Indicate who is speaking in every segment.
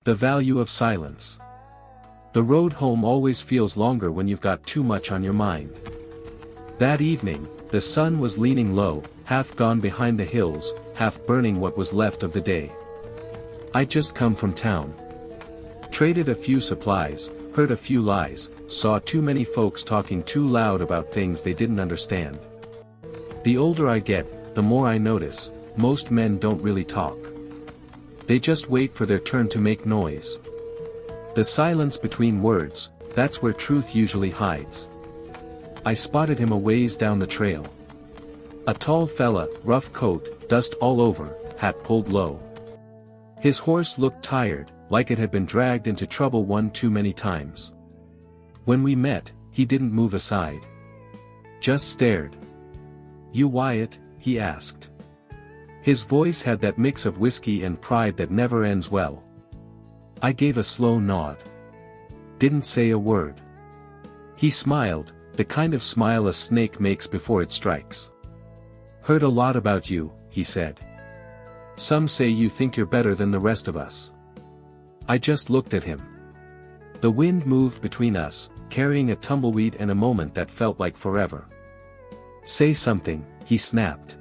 Speaker 1: The value of silence. The road home always feels longer when you've got too much on your mind. That evening, the sun was leaning low, half gone behind the hills, half burning what was left of the day. I'd just come from town. Traded a few supplies, heard a few lies, saw too many folks talking too loud about things they didn't understand. The older I get, the more I notice, most men don't really talk. They just wait for their turn to make noise. The silence between words, that's where truth usually hides. I spotted him a ways down the trail. A tall fella, rough coat, dust all over, hat pulled low. His horse looked tired, like it had been dragged into trouble one too many times. When we met, he didn't move aside. Just stared. "You Wyatt?" he asked. His voice had that mix of whiskey and pride that never ends well. I gave a slow nod. Didn't say a word. He smiled, the kind of smile a snake makes before it strikes. "Heard a lot about you," he said. "Some say you think you're better than the rest of us." I just looked at him. The wind moved between us, carrying a tumbleweed and a moment that felt like forever. "Say something," he snapped.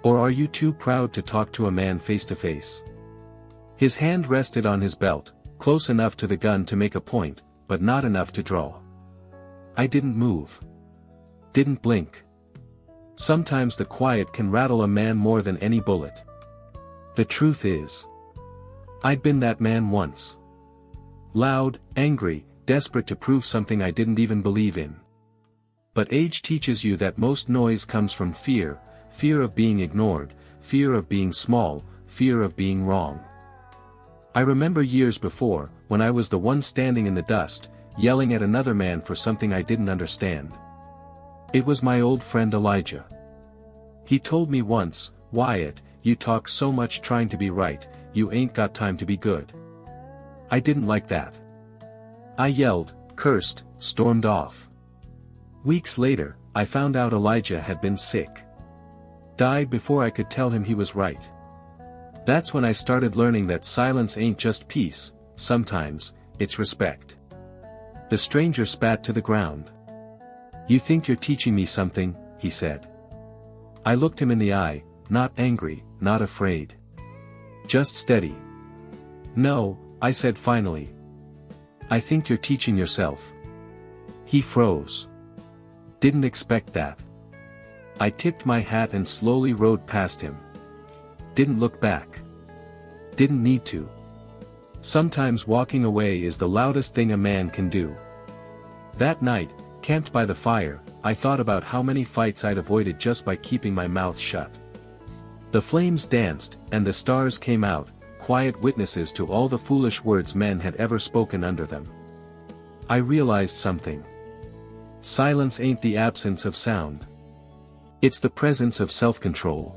Speaker 1: "Or are you too proud to talk to a man face to face?" His hand rested on his belt, close enough to the gun to make a point, but not enough to draw. I didn't move. Didn't blink. Sometimes the quiet can rattle a man more than any bullet. The truth is, I'd been that man once. Loud, angry, desperate to prove something I didn't even believe in. But age teaches you that most noise comes from fear, fear of being ignored, fear of being small, fear of being wrong. I remember years before, when I was the one standing in the dust, yelling at another man for something I didn't understand. It was my old friend Elijah. He told me once, "Wyatt, you talk so much trying to be right, you ain't got time to be good." I didn't like that. I yelled, cursed, stormed off. Weeks later, I found out Elijah had been sick. Died before I could tell him he was right. That's when I started learning that silence ain't just peace, sometimes, it's respect. The stranger spat to the ground. "You think you're teaching me something," he said. I looked him in the eye, not angry, not afraid. Just steady. "No," I said finally. "I think you're teaching yourself." He froze. Didn't expect that. I tipped my hat and slowly rode past him. Didn't look back. Didn't need to. Sometimes walking away is the loudest thing a man can do. That night, camped by the fire, I thought about how many fights I'd avoided just by keeping my mouth shut. The flames danced, and the stars came out, quiet witnesses to all the foolish words men had ever spoken under them. I realized something. Silence ain't the absence of sound. It's the presence of self-control.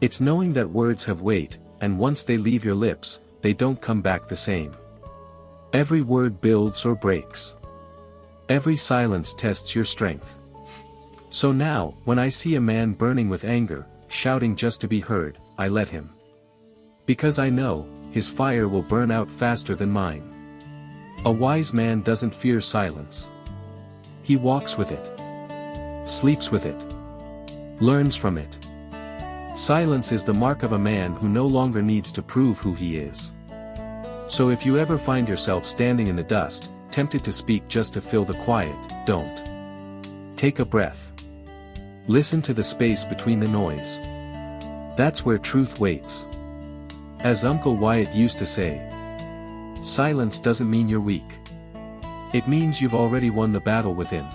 Speaker 1: It's knowing that words have weight, and once they leave your lips, they don't come back the same. Every word builds or breaks. Every silence tests your strength. So now, when I see a man burning with anger, shouting just to be heard, I let him. Because I know, his fire will burn out faster than mine. A wise man doesn't fear silence. He walks with it. Sleeps with it. Learns from it. Silence is the mark of a man who no longer needs to prove who he is. So if you ever find yourself standing in the dust, tempted to speak just to fill the quiet, don't. Take a breath. Listen to the space between the noise. That's where truth waits. As Uncle Wyatt used to say, silence doesn't mean you're weak. It means you've already won the battle within.